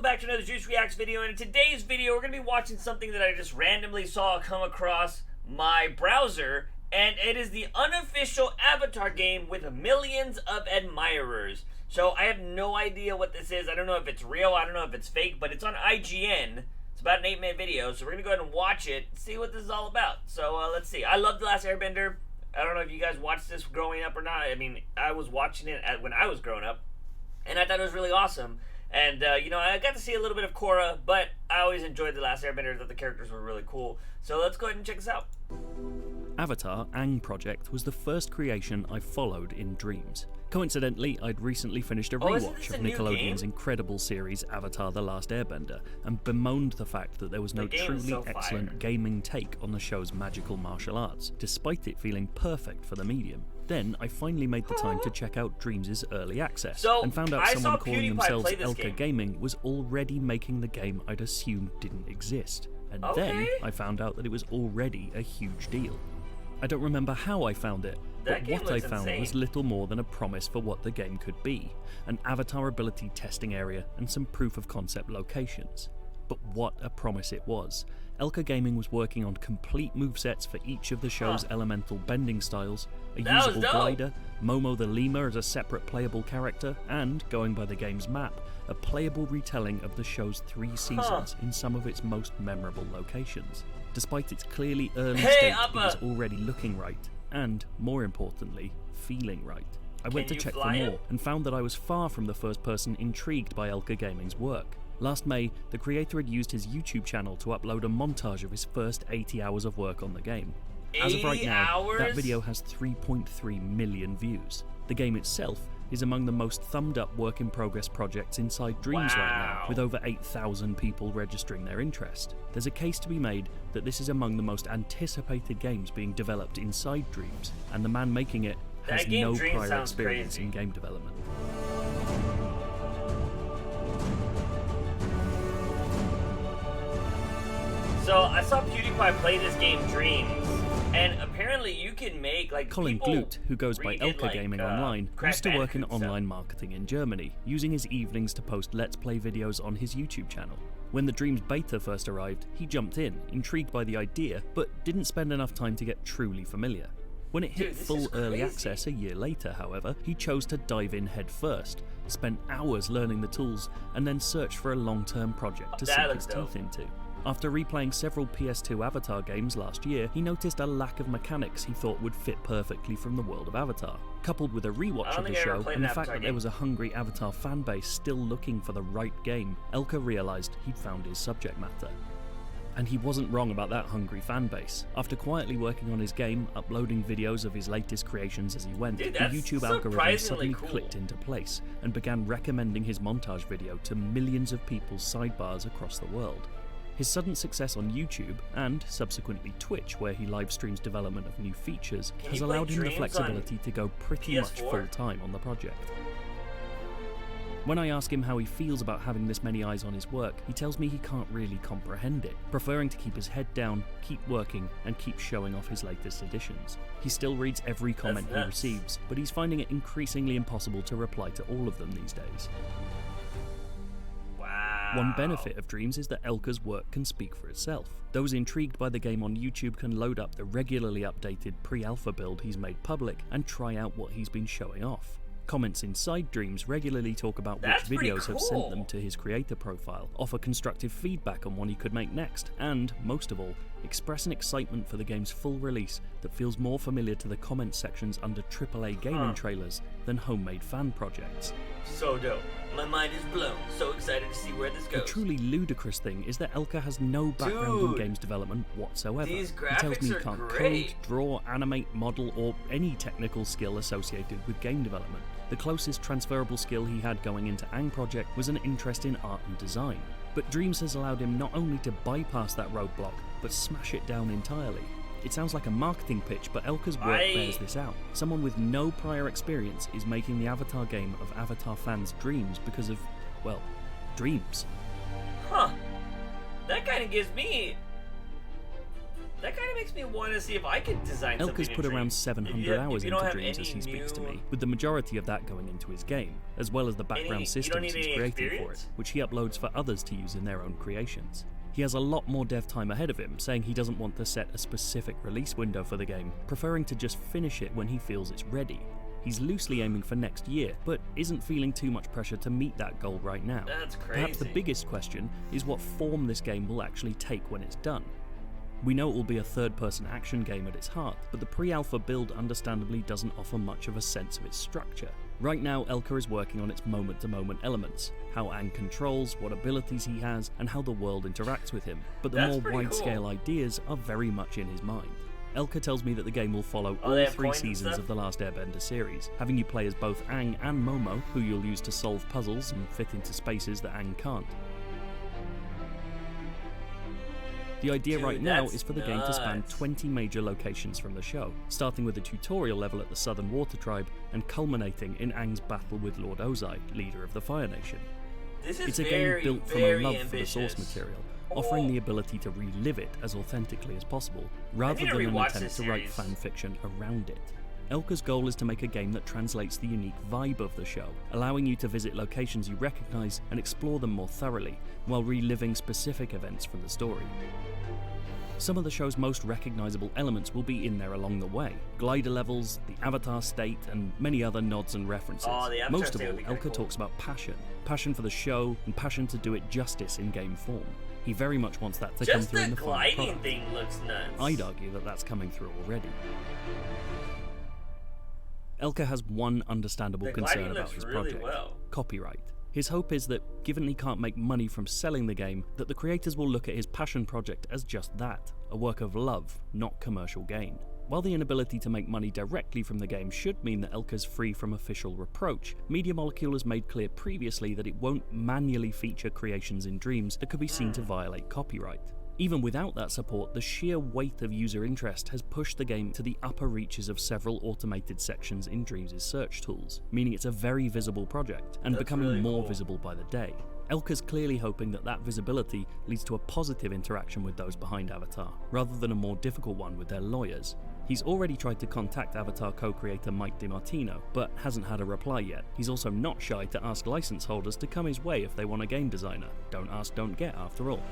welcome back to another Juice Reacts video, and in today's video we're going to be watching something that I just randomly saw come across my browser, and it is the unofficial Avatar game with millions of admirers. So I have no idea what this is. I don't know if it's real, I don't know if it's fake, but it's on IGN. It's about an 8-minute video, so we're going to go ahead and watch it, see what this is all about. So let's see. I love The Last Airbender. I don't know if you guys watched this growing up or not. I mean, I was watching it when I was growing up, and I thought it was really awesome. And, you know, I got to see a little bit of Korra, but I always enjoyed The Last Airbender. I thought the characters were really cool. So let's go ahead and check this out. Avatar Aang Project was the first creation I followed in dreams. Coincidentally, I'd recently finished a rewatch of Nickelodeon's incredible series Avatar The Last Airbender, and bemoaned the fact that there was no truly excellent gaming take on the show's magical martial arts, despite it feeling perfect for the medium. Then I finally made the time to check out Dreams' early access, and found out someone calling themselves Elka Gaming was already making the game I'd assumed didn't exist. And then I found out that it was already a huge deal. I don't remember how I found it, but what I found was little more than a promise for what the game could be, an avatar ability testing area and some proof of concept locations. But what a promise it was. Elka Gaming was working on complete movesets for each of the show's elemental bending styles, a usable glider, Momo the lemur as a separate playable character, and, going by the game's map, a playable retelling of the show's 3 seasons in some of its most memorable locations. Despite its clearly early state, it was already looking right, and, more importantly, feeling right. I went to check for more, and found that I was far from the first person intrigued by Elka Gaming's work. Last May, the creator had used his YouTube channel to upload a montage of his first 80 hours of work on the game. As of right now, that video has 3.3 million views. The game itself is among the most thumbed up work-in-progress projects inside Dreams right now, with over 8,000 people registering their interest. There's a case to be made that this is among the most anticipated games being developed inside Dreams, and the man making it has no prior experience in game development. So I saw PewDiePie play this game Dreams, and apparently you can make Colin Glut, who goes by Elka Gaming online, used to work in online marketing in Germany, using his evenings to post Let's Play videos on his YouTube channel. When the Dreams beta first arrived, he jumped in, intrigued by the idea, but didn't spend enough time to get truly familiar. When it hit full early access a year later, however, he chose to dive in head first, spent hours learning the tools, and then searched for a long-term project to sink his teeth into. After replaying several PS2 Avatar games last year, he noticed a lack of mechanics he thought would fit perfectly from the world of Avatar. Coupled with a rewatch of the show and the fact that there was a hungry Avatar fanbase still looking for the right game, Elka realised he'd found his subject matter. And he wasn't wrong about that hungry fanbase. After quietly working on his game, uploading videos of his latest creations as he went, the YouTube algorithm suddenly clicked into place and began recommending his montage video to millions of people's sidebars across the world. His sudden success on YouTube, and subsequently Twitch, where he live streams development of new features, has allowed him the flexibility to go pretty much full-time on the project. When I ask him how he feels about having this many eyes on his work, he tells me he can't really comprehend it, preferring to keep his head down, keep working, and keep showing off his latest additions. He still reads every comment he receives, but he's finding it increasingly impossible to reply to all of them these days. One benefit of Dreams is that Elka's work can speak for itself. Those intrigued by the game on YouTube can load up the regularly updated pre-alpha build he's made public and try out what he's been showing off. Comments inside Dreams regularly talk about which videos have sent them to his creator profile, offer constructive feedback on what he could make next, and, most of all, express an excitement for the game's full release that feels more familiar to the comment sections under AAA gaming trailers than homemade fan projects. So dope. My mind is blown. So excited to see where this goes. The truly ludicrous thing is that Elka has no background in games development whatsoever. He tells me he can't code, draw, animate, model, or any technical skill associated with game development. The closest transferable skill he had going into Aang Project was an interest in art and design. But Dreams has allowed him not only to bypass that roadblock, but smash it down entirely. It sounds like a marketing pitch, but Elka's work bears this out. Someone with no prior experience is making the Avatar game of Avatar fans' dreams because of, well, dreams. Huh. That kind of gives me that kind of makes me want to see if I could design something. Elka's put around 700 hours into Dreams as he speaks to me, with the majority of that going into his game, as well as the background systems he's creating for it, which he uploads for others to use in their own creations. He has a lot more dev time ahead of him, saying he doesn't want to set a specific release window for the game, preferring to just finish it when he feels it's ready. He's loosely aiming for next year, but isn't feeling too much pressure to meet that goal right now. That's crazy. Perhaps the biggest question is what form this game will actually take when it's done. We know it will be a third-person action game at its heart, but the pre-alpha build understandably doesn't offer much of a sense of its structure. Right now, Elka is working on its moment-to-moment elements, how Aang controls, what abilities he has, and how the world interacts with him, but the more wide-scale ideas are very much in his mind. Elka tells me that the game will follow all 3 seasons of The Last Airbender series, having you play as both Aang and Momo, who you'll use to solve puzzles and fit into spaces that Aang can't. The idea right now is for the game to span 20 major locations from the show, starting with a tutorial level at the Southern Water Tribe and culminating in Aang's battle with Lord Ozai, leader of the Fire Nation. It's a game built from a love for the source material, offering the ability to relive it as authentically as possible, rather than an attempt to write fan fiction around it. Elka's goal is to make a game that translates the unique vibe of the show, allowing you to visit locations you recognise and explore them more thoroughly, while reliving specific events from the story. Some of the show's most recognisable elements will be in there along the way. Glider levels, the Avatar state, and many other nods and references. Most of all, Elka talks about passion. Passion for the show, and passion to do it justice in game form. He very much wants that to come through in the final product. Just the gliding thing looks nuts. I'd argue that that's coming through already. Elka has one understandable concern about his project: copyright. His hope is that, given he can't make money from selling the game, that the creators will look at his passion project as just that, a work of love, not commercial gain. While the inability to make money directly from the game should mean that Elka's free from official reproach, Media Molecule has made clear previously that it won't manually feature creations in Dreams that could be seen to violate copyright. Even without that support, the sheer weight of user interest has pushed the game to the upper reaches of several automated sections in Dreams' search tools, meaning it's a very visible project, and becoming really more visible by the day. Elka's clearly hoping that that visibility leads to a positive interaction with those behind Avatar, rather than a more difficult one with their lawyers. He's already tried to contact Avatar co-creator Mike DiMartino, but hasn't had a reply yet. He's also not shy to ask license holders to come his way if they want a game designer. Don't ask, don't get, after all.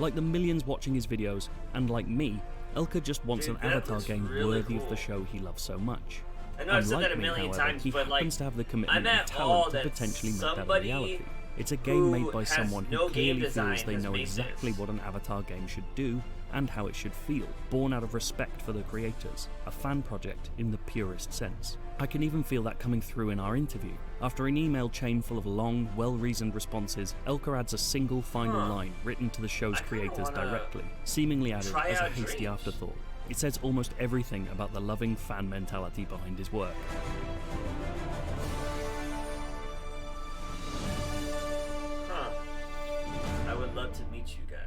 Like the millions watching his videos, and like me, Elka just wants an Avatar game worthy of the show he loves so much. I know I've said that a million times, he but happens to have the commitment and talent to potentially make that a reality. It's a game made by someone who clearly feels they know exactly what an Avatar game should do and how it should feel, born out of respect for the creators, a fan project in the purest sense. I can even feel that coming through in our interview. After an email chain full of long, well-reasoned responses, Elka adds a single final line written to the show's creators directly, seemingly added as a hasty afterthought. It says almost everything about the loving fan mentality behind his work. I would love to meet you guys.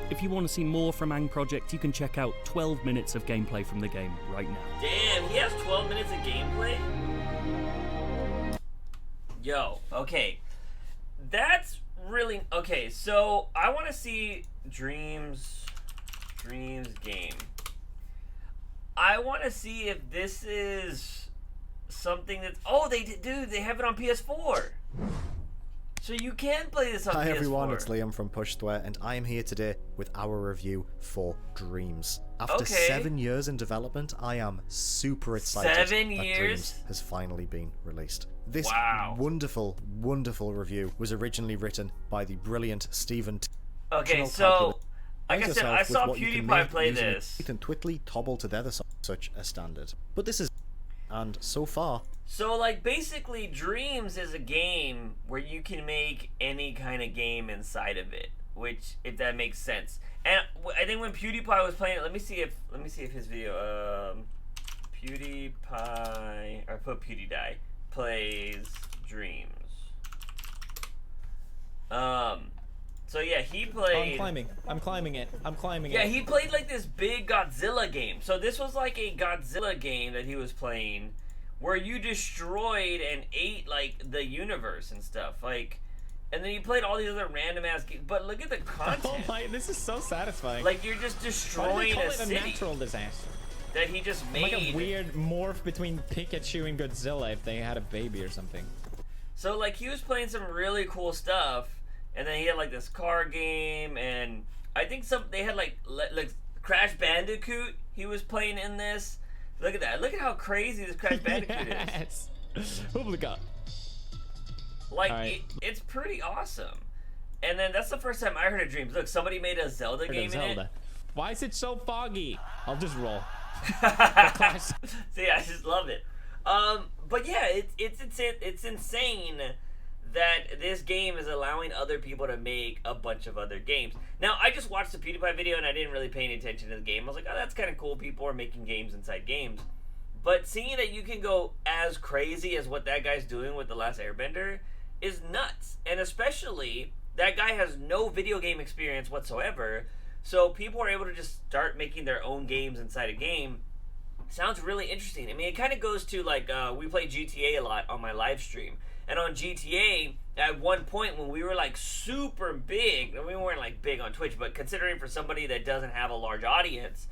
If you want to see more from Aang Project, you can check out 12 minutes of gameplay from the game right now. Damn, he has 12 minutes of gameplay? Yo, okay. That's really... Okay, so I want to see Dreams game. I want to see if this is something that's... Oh, they have it on PS4. So you can play this on PS4. Hi everyone, it's Liam from Pushsquare, and I am here today with our review for Dreams. After 7 years in development, I am super excited that Dreams has finally been released. This wonderful, wonderful review was originally written by the brilliant Stephen Okay, so, like I said, I saw PewDiePie play this. And Twitly cobble together such a standard. But this is... And so far... So, like, basically, Dreams is a game where you can make any kind of game inside of it, which, if that makes sense. And I think when PewDiePie was playing it, let me see if his video, PewDiePie, or put PewDiePie, plays Dreams. So yeah, he played... I'm climbing it. Yeah, he played, like, this big Godzilla game. So this was, like, a Godzilla game that he was playing, where you destroyed and ate, like, the universe and stuff. Like, And then you played all these other random ass games. But look at the content. Oh my, this is so satisfying. Like, you're just destroying Why do they call a it city a natural disaster? that he just made. Like a weird morph between Pikachu and Godzilla if they had a baby or something. So, like, he was playing some really cool stuff. And then he had, like, this car game. And I think they had, like Crash Bandicoot he was playing in this. Look at that. Look at how crazy this Crash Bandicoot is. Hooblicott. Like, right. It's pretty awesome. And then that's the first time I heard of Dreams. Look, somebody made a Zelda game in it. Why is it so foggy? I'll just roll. See, I just love it. But yeah, it's insane that this game is allowing other people to make a bunch of other games. Now, I just watched the PewDiePie video and I didn't really pay any attention to the game. I was like, oh, that's kind of cool. People are making games inside games. But seeing that you can go as crazy as what that guy's doing with The Last Airbender is nuts. And especially, that guy has no video game experience whatsoever. So people are able to just start making their own games inside a game. Sounds really interesting. I mean, it kind of goes to, like, we play GTA a lot on my live stream. And on GTA, at one point when we were, like, super big, and we weren't, like, big on Twitch, but considering for somebody that doesn't have a large audience,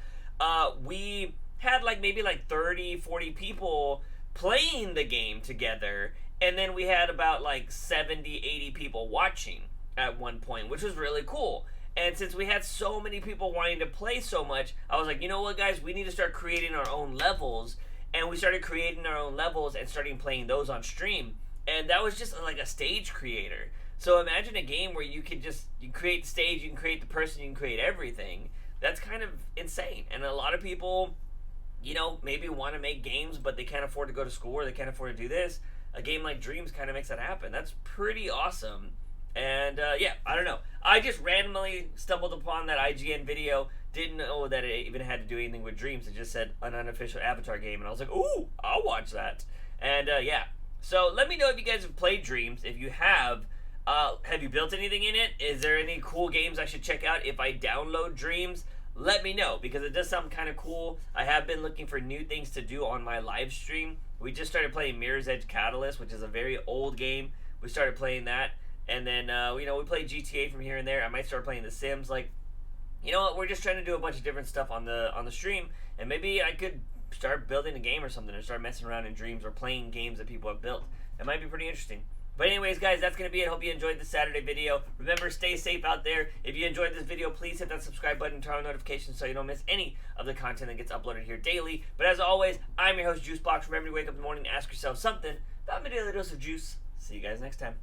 we had, like, maybe, like, 30, 40 people playing the game together, and then we had about, like, 70, 80 people watching at one point, which was really cool. And since we had so many people wanting to play so much, I was like, you know what, guys? We need to start creating our own levels. And we started creating our own levels and starting playing those on stream. And that was just like a stage creator. So imagine a game where you create the stage, you can create the person, you can create everything. That's kind of insane. And a lot of people, you know, maybe want to make games, but they can't afford to go to school or they can't afford to do this. A game like Dreams kind of makes that happen. That's pretty awesome. And yeah, I don't know. I just randomly stumbled upon that IGN video. Didn't know that it even had to do anything with Dreams. It just said an unofficial Avatar game. And I was like, ooh, I'll watch that. And yeah. So let me know if you guys have played Dreams. If you have you built anything in it? Is there any cool games I should check out if I download Dreams? Let me know, because it does sound kind of cool. I have been looking for new things to do on my live stream. We just started playing Mirror's Edge Catalyst, which is a very old game. We started playing that. And then, you know, we play GTA from here and there. I might start playing The Sims. Like, you know what? We're just trying to do a bunch of different stuff on the stream. And maybe I could start building a game or something, or start messing around in Dreams or playing games that people have built. It might be pretty interesting. But anyways, guys, that's going to be it. Hope you enjoyed this Saturday video. Remember, stay safe out there. If you enjoyed this video, please hit that subscribe button and turn on notifications so you don't miss any of the content that gets uploaded here daily. But as always, I'm your host, JUICEBOX. Remember to wake up in the morning and ask yourself something about my daily dose of juice. See you guys next time.